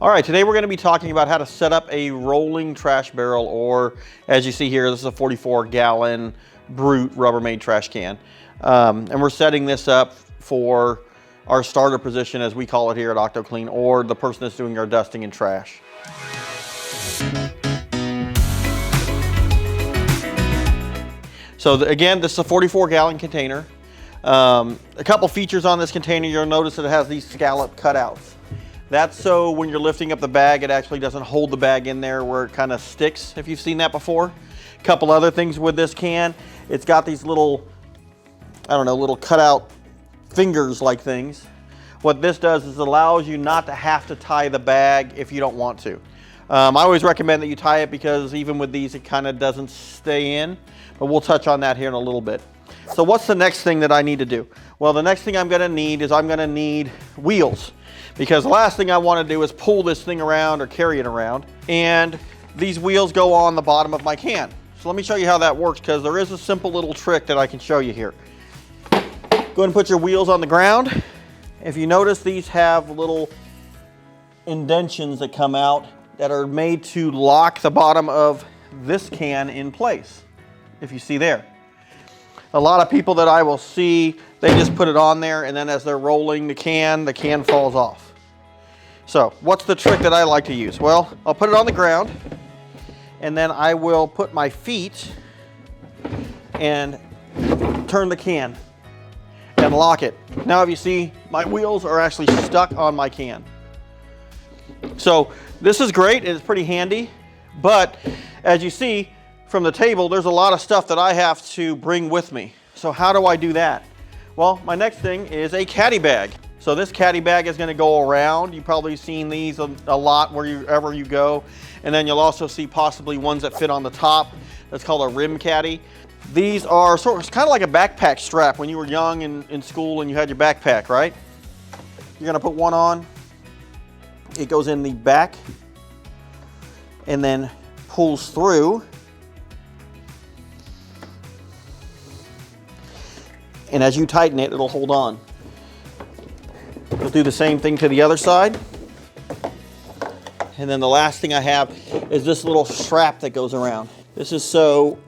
All right, today we're going to be talking about how to set up a rolling trash barrel, or as you see here, this is a 44-gallon Brute Rubbermaid trash can. And we're setting this up for our starter position, as we call it here at OctoClean, or the person that's doing our dusting and trash. So again, this is a 44-gallon container. A couple features on this container, you'll notice that it has these scallop cutouts. That's so when you're lifting up the bag, it actually doesn't hold the bag in there where it kind of sticks, if you've seen that before. A couple other things with this can, it's got these little, I don't know, little cutout fingers like things. What this does is it allows you not to have to tie the bag if you don't want to. I always recommend that you tie it because even with these, it kind of doesn't stay in. But we'll touch on that here in a little bit. So what's the next thing that I need to do? Well, the next thing I'm going to need is I'm going to need wheels, because the last thing I want to do is pull this thing around or carry it around. And these wheels go on the bottom of my can. So let me show you how that works, because there is a simple little trick that I can show you here. Go ahead and put your wheels on the ground. If you notice, these have little indentions that come out that are made to lock the bottom of this can in place. If you see there. A lot of people that I will see, they just put it on there, and then as they're rolling the can falls off. So what's the trick that I like to use? Well, I'll put it on the ground, and then I will put my feet and turn the can and lock it. Now if you see, my wheels are actually stuck on my can. So this is great, it's pretty handy, but as you see, from the table, there's a lot of stuff that I have to bring with me. So how do I do that? Well, my next thing is a caddy bag. So this caddy bag is going to go around. You've probably seen these a lot wherever you go. And then you'll also see possibly ones that fit on the top. That's called a rim caddy. These are it's kind of like a backpack strap when you were young in school and you had your backpack, right? You're going to put one on. It goes in the back and then pulls through. And as you tighten it, it'll hold on. You'll do the same thing to the other side. And then the last thing I have is this little strap that goes around. This is so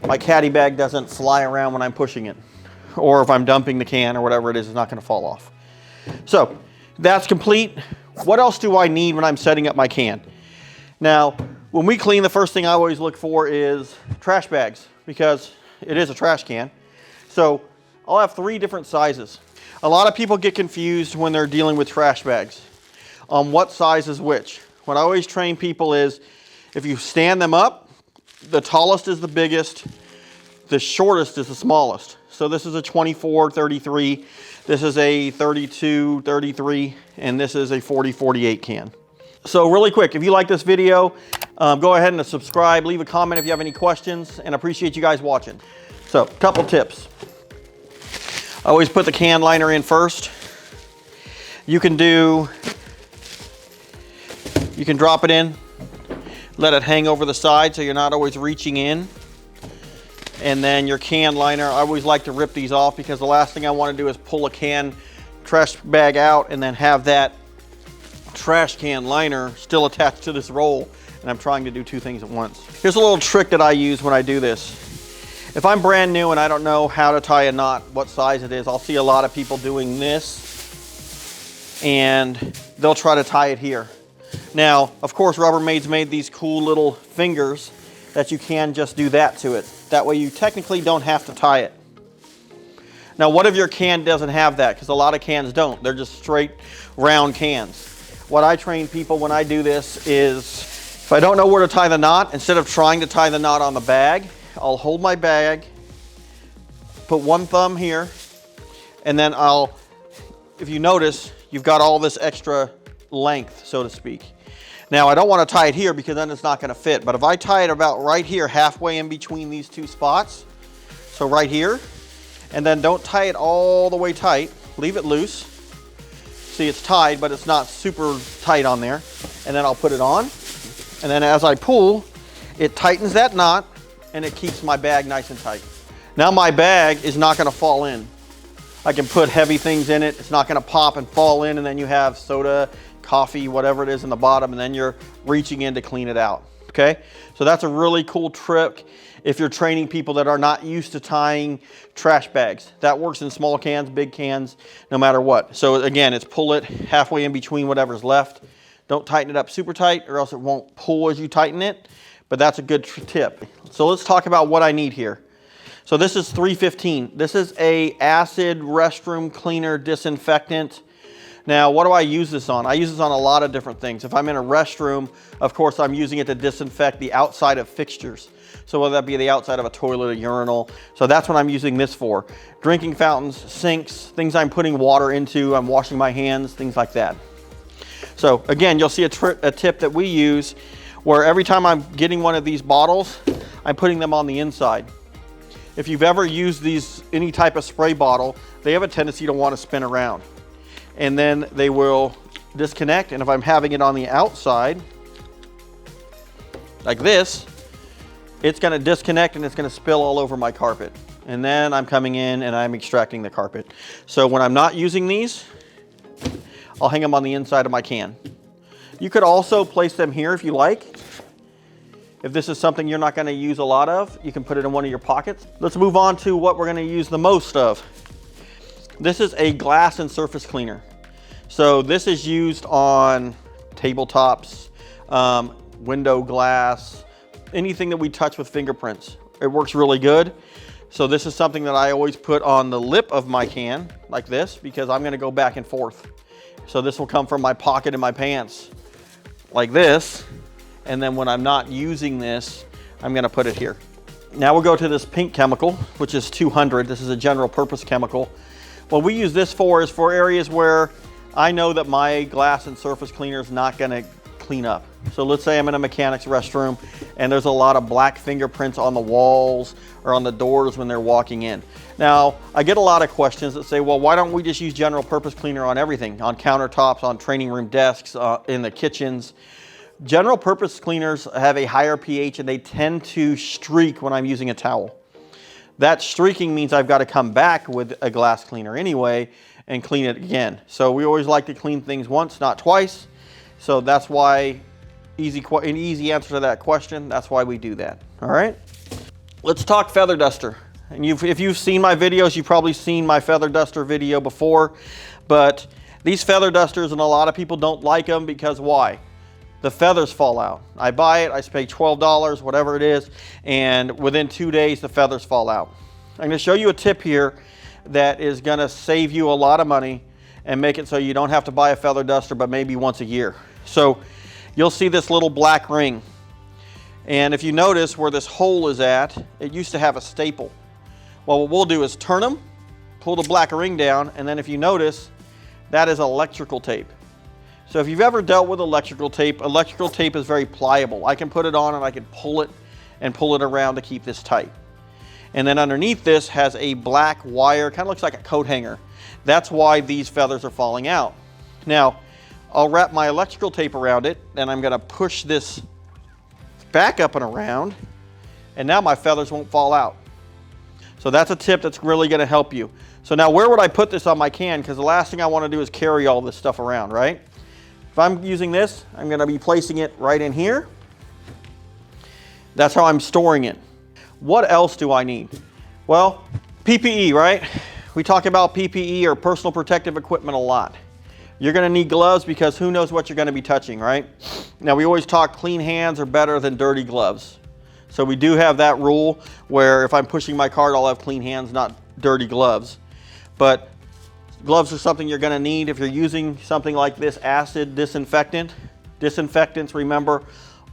my caddy bag doesn't fly around when I'm pushing it. Or if I'm dumping the can or whatever it is, it's not going to fall off. So that's complete. What else do I need when I'm setting up my can? Now, when we clean, the first thing I always look for is trash bags, because it is a trash can. So I'll have 3 different sizes. A lot of people get confused when they're dealing with trash bags on what size is which. What I always train people is, if you stand them up, the tallest is the biggest, the shortest is the smallest. So this is a 24-33, this is a 32-33, and this is a 40-48 can. So really quick, if you like this video, go ahead and subscribe, leave a comment if you have any questions, and I appreciate you guys watching. So, a couple tips. I always put the can liner in first. You can drop it in, let it hang over the side so you're not always reaching in. And then your can liner, I always like to rip these off, because the last thing I want to do is pull a trash bag out and then have that trash can liner still attached to this roll, and I'm trying to do 2 things at once. Here's a little trick that I use when I do this. If I'm brand new and I don't know how to tie a knot, what size it is, I'll see a lot of people doing this, and they'll try to tie it here. Now, of course, Rubbermaid's made these cool little fingers that you can just do that to it. That way you technically don't have to tie it. Now, what if your can doesn't have that? Because a lot of cans don't. They're just straight round cans. What I train people when I do this is, if I don't know where to tie the knot, instead of trying to tie the knot on the bag, I'll hold my bag, put one thumb here, and then if you notice, you've got all this extra length, so to speak. Now, I don't want to tie it here because then it's not going to fit, but if I tie it about right here, halfway in between these 2 spots, so right here, and then don't tie it all the way tight, leave it loose. See, it's tied, but it's not super tight on there. And then I'll put it on, and then as I pull, it tightens that knot, and it keeps my bag nice and tight. Now my bag is not going to fall in. I can put heavy things in it. It's not going to pop and fall in, and then you have soda, coffee, whatever it is in the bottom, and then you're reaching in to clean it out, okay? So that's a really cool trick if you're training people that are not used to tying trash bags. That works in small cans, big cans, no matter what. So again, it's pull it halfway in between whatever's left. Don't tighten it up super tight or else it won't pull as you tighten it, but that's a good tip. So let's talk about what I need here. So this is 315. This is a acid restroom cleaner disinfectant. Now, what do I use this on? I use this on a lot of different things. If I'm in a restroom, of course, I'm using it to disinfect the outside of fixtures. So whether that be the outside of a toilet, a urinal. So that's what I'm using this for. Drinking fountains, sinks, things I'm putting water into, I'm washing my hands, things like that. So again, you'll see a tip that we use where every time I'm getting one of these bottles, I'm putting them on the inside. If you've ever used these, any type of spray bottle, they have a tendency to want to spin around. And then they will disconnect. And if I'm having it on the outside, like this, it's going to disconnect and it's going to spill all over my carpet. And then I'm coming in and I'm extracting the carpet. So when I'm not using these, I'll hang them on the inside of my can. You could also place them here if you like. If this is something you're not going to use a lot of, you can put it in one of your pockets. Let's move on to what we're going to use the most of. This is a glass and surface cleaner. So this is used on tabletops, window glass, anything that we touch with fingerprints. It works really good. So this is something that I always put on the lip of my can like this because I'm going to go back and forth. So this will come from my pocket in my pants like this. And then when I'm not using this, I'm going to put it here. Now we'll go to this pink chemical, which is 200. This is a general purpose chemical. What we use this for is for areas where I know that my glass and surface cleaner is not going to clean up. So let's say I'm in a mechanic's restroom and there's a lot of black fingerprints on the walls or on the doors when they're walking in. Now, I get a lot of questions that say, well, why don't we just use general purpose cleaner on everything? On countertops, on training room desks, in the kitchens. General purpose cleaners have a higher pH and they tend to streak when I'm using a towel. That streaking means I've got to come back with a glass cleaner anyway and clean it again. So we always like to clean things once, not twice. So that's why, an easy answer to that question, that's why we do that. All right, let's talk feather duster. And if you've seen my videos, you've probably seen my feather duster video before, but these feather dusters, and a lot of people don't like them because why? The feathers fall out. I buy it, I pay $12, whatever it is, and within 2 days, the feathers fall out. I'm gonna show you a tip here that is gonna save you a lot of money and make it so you don't have to buy a feather duster, but maybe once a year. So you'll see this little black ring. And if you notice where this hole is at, it used to have a staple. Well, what we'll do is turn them, pull the black ring down, and then if you notice, that is electrical tape. So if you've ever dealt with electrical tape is very pliable. I can put it on and I can pull it around to keep this tight. And then underneath this has a black wire, kind of looks like a coat hanger. That's why these feathers are falling out. Now, I'll wrap my electrical tape around it and I'm gonna push this back up and around, and now my feathers won't fall out. So that's a tip that's really gonna help you. So now where would I put this on my can? Because the last thing I wanna do is carry all this stuff around, right? If I'm using this, I'm gonna be placing it right in here. That's how I'm storing it. What else do I need? Well, PPE, right? We talk about PPE or personal protective equipment a lot. You're gonna need gloves because who knows what you're gonna be touching, right? Now we always talk clean hands are better than dirty gloves. So we do have that rule where if I'm pushing my cart, I'll have clean hands, not dirty gloves. But gloves are something you're gonna need if you're using something like this acid disinfectant. Disinfectants, remember,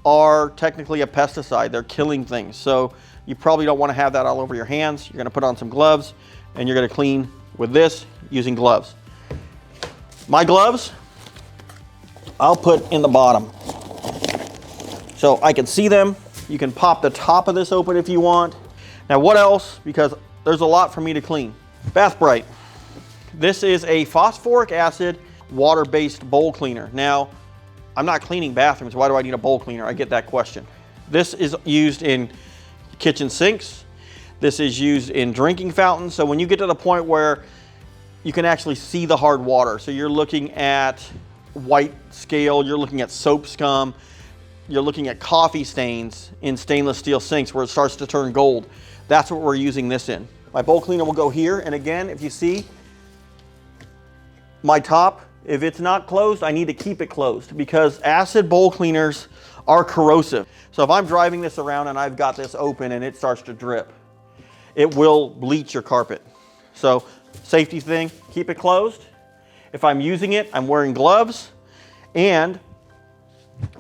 are technically a pesticide. They're killing things. So you probably don't wanna have that all over your hands. You're gonna put on some gloves and you're gonna clean with this using gloves. My gloves, I'll put in the bottom so I can see them. You can pop the top of this open if you want. Now what else? Because there's a lot for me to clean. Bath Bright. This is a phosphoric acid water-based bowl cleaner. Now, I'm not cleaning bathrooms. Why do I need a bowl cleaner? I get that question. This is used in kitchen sinks. This is used in drinking fountains. So when you get to the point where you can actually see the hard water, so you're looking at white scale, you're looking at soap scum, you're looking at coffee stains in stainless steel sinks where it starts to turn gold. That's what we're using this in. My bowl cleaner will go here, and again, if you see my top, if it's not closed, I need to keep it closed because acid bowl cleaners are corrosive. So if I'm driving this around and I've got this open and it starts to drip, it will bleach your carpet. So safety thing, keep it closed. If I'm using it, I'm wearing gloves, and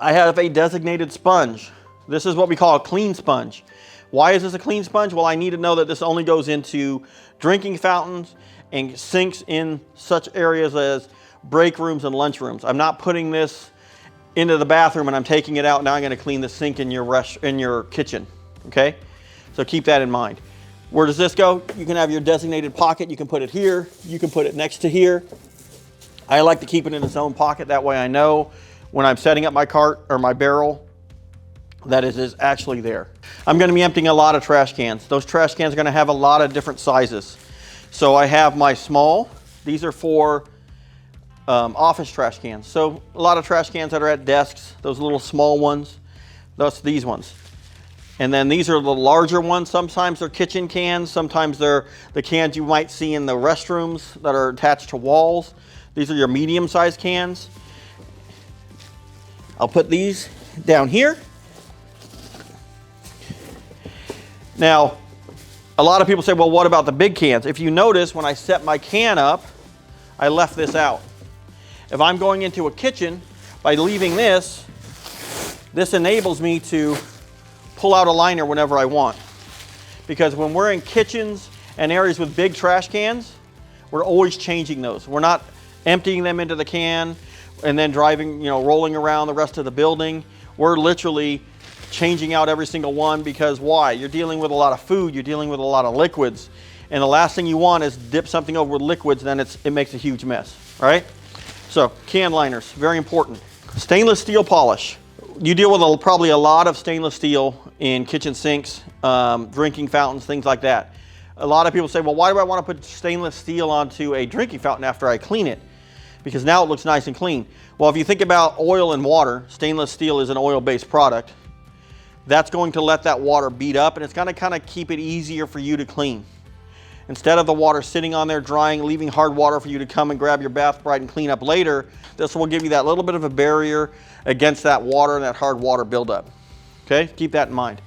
I have a designated sponge. This is what we call a clean sponge. Why is this a clean sponge? Well, I need to know that this only goes into drinking fountains and sinks in such areas as break rooms and lunch rooms. I'm not putting this into the bathroom and I'm taking it out. Now I'm going to clean the sink in your kitchen. Okay? So keep that in mind. Where does this go? You can have your designated pocket. You can put it here. You can put it next to here. I like to keep it in its own pocket. That way I know when I'm setting up my cart or my barrel that it is actually there. I'm going to be emptying a lot of trash cans. Those trash cans are going to have a lot of different sizes. So I have my small. These are for office trash cans. So a lot of trash cans that are at desks, those little small ones, thus these ones. And then these are the larger ones. Sometimes they're kitchen cans. Sometimes they're the cans you might see in the restrooms that are attached to walls. These are your medium-sized cans. I'll put these down here. Now, a lot of people say, well, what about the big cans? If you notice, when I set my can up, I left this out. If I'm going into a kitchen, by leaving this enables me to pull out a liner whenever I want. Because when we're in kitchens and areas with big trash cans, we're always changing those. We're not emptying them into the can and then driving, rolling around the rest of the building. We're literally changing out every single one because why? You're dealing with a lot of food, you're dealing with a lot of liquids, and the last thing you want is dip something over with liquids, then it makes a huge mess, all right? So can liners, very important. Stainless steel polish. You deal with probably a lot of stainless steel in kitchen sinks, drinking fountains, things like that. A lot of people say, well, why do I want to put stainless steel onto a drinking fountain after I clean it? Because now it looks nice and clean. Well, if you think about oil and water, stainless steel is an oil-based product. That's going to let that water beat up, and it's going to kind of keep it easier for you to clean. Instead of the water sitting on there drying, leaving hard water for you to come and grab your bath brite and clean up later, this will give you that little bit of a barrier against that water and that hard water buildup. Okay, keep that in mind.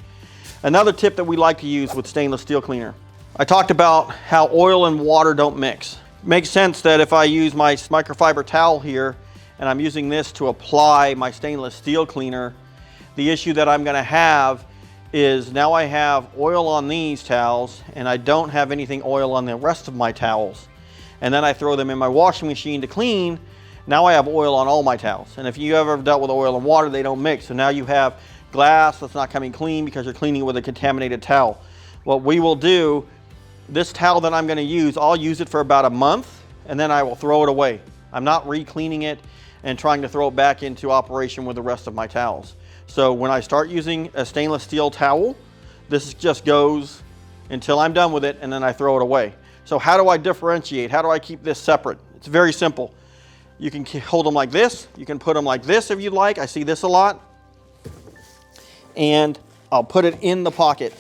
Another tip that we like to use with stainless steel cleaner. I talked about how oil and water don't mix. Makes sense that if I use my microfiber towel here and I'm using this to apply my stainless steel cleaner, the issue that I'm going to have is now I have oil on these towels and I don't have anything oil on the rest of my towels. And then I throw them in my washing machine to clean. Now I have oil on all my towels. And if you ever dealt with oil and water, they don't mix. So now you have glass that's not coming clean because you're cleaning with a contaminated towel. What we will do, this towel that I'm going to use, I'll use it for about a month and then I will throw it away. I'm not re-cleaning it and trying to throw it back into operation with the rest of my towels. So when I start using a stainless steel towel, this just goes until I'm done with it and then I throw it away. So how do I differentiate? How do I keep this separate? It's very simple. You can hold them like this. You can put them like this if you'd like. I see this a lot. And I'll put it in the pocket.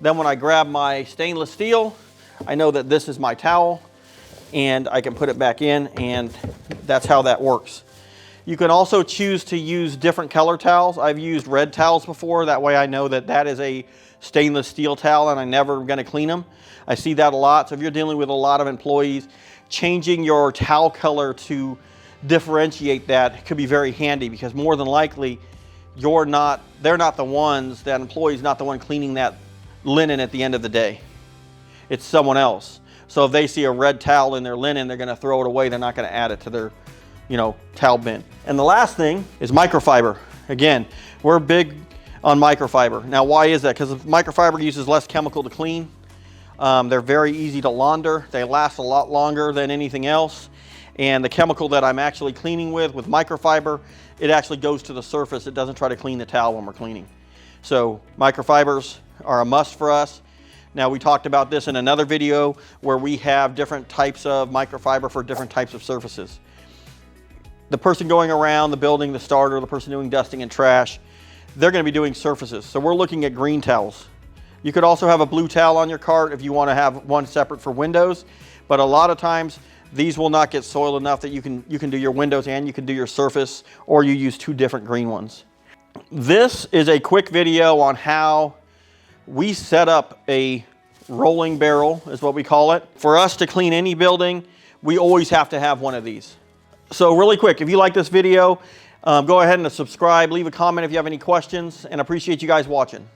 Then when I grab my stainless steel, I know that this is my towel and I can put it back in, and that's how that works. You can also choose to use different color towels. I've used red towels before. That way I know that that is a stainless steel towel and I'm never going to clean them. I see that a lot. So if you're dealing with a lot of employees, changing your towel color to differentiate that could be very handy, because more than likely they're not the ones, that employee's not the one cleaning that linen at the end of the day. It's someone else. So if they see a red towel in their linen, they're going to throw it away. They're not going to add it to their towel bin. And the last thing is microfiber. Again, we're big on microfiber. Now, why is that? Because microfiber uses less chemical to clean. They're very easy to launder. They last a lot longer than anything else. And the chemical that I'm actually cleaning with microfiber, it actually goes to the surface. It doesn't try to clean the towel when we're cleaning. So microfibers are a must for us. Now, we talked about this in another video where we have different types of microfiber for different types of surfaces. the person going around the building, the starter, the person doing dusting and trash, they're going to be doing surfaces. So we're looking at green towels. You could also have a blue towel on your cart if you want to have one separate for windows, but a lot of times these will not get soiled enough that you can do your windows and you can do your surface, or you use 2 different green ones. This is a quick video on how we set up a rolling barrel, is what we call it. For us to clean any building, we always have to have one of these. So really quick, if you like this video, go ahead and subscribe, leave a comment if you have any questions, and appreciate you guys watching.